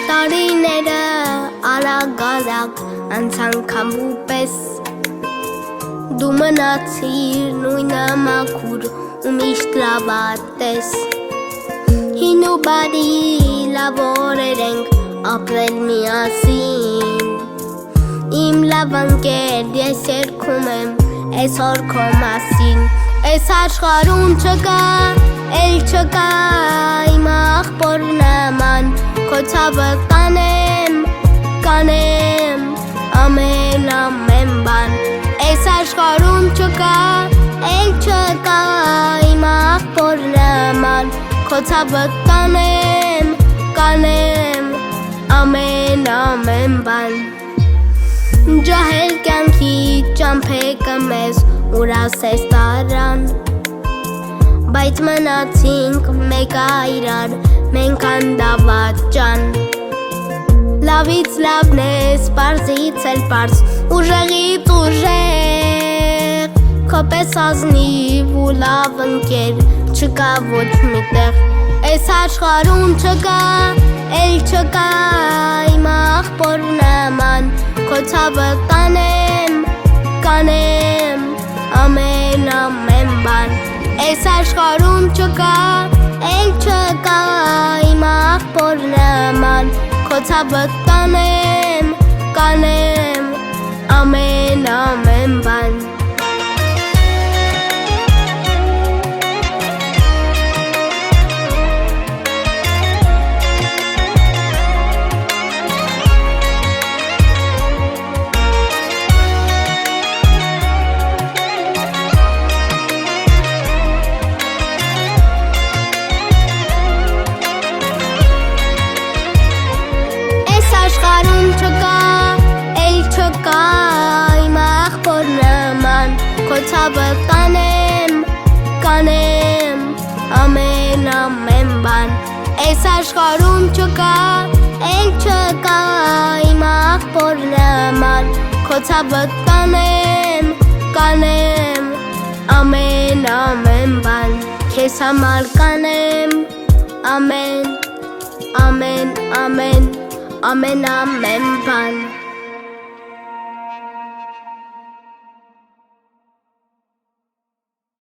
Տարիները արագ-արագ անցան քամու պես Դու մնացիր նույնը մաքուր ու միշտ լավատես Հին ու բարի լավ օրեր ենք ապրել միասին Իմ լավ ընկեր ես երգում եմ այսօր քո մասին Այս աշխարհում չկա, էլ չկա իմ աղբոր նման Քո ցավը կանեմ ամեն բան Այս աշխարհում չկա, էլ չկա իմ աղբոր նման Քո ցավը կանեմ ամեն բան Ջահել կյանքի ճամփեկը մեզ ուր ասես տարան Բայց մնացինք մեկա իրար մենք անդավաճան Լավից լավն ես պարզից էլ պարզ ուժեղից ուժեղ Քո պես ազնիվ ու լավ ընկեր չկա ոչ միտեղ Այս աշխարհում չկա, էլ չկա իմ աղբոր նման Քո ցավը կանեմ ամեն բան Այս աշխարհում չկա, էլ չկա իմ աղբոր նման Քո ցավը կանեմ ամեն բան Աշխարհում չկա, էլ չկա իմ աղբոր նման Քո ցավը կանեմ ամեն բան Այս աշխարհում չկա, էլ չկա իմ աղբոր նման Քո ցավը կանեմ ամեն բան Քեզ համար կանեմ ամեն բան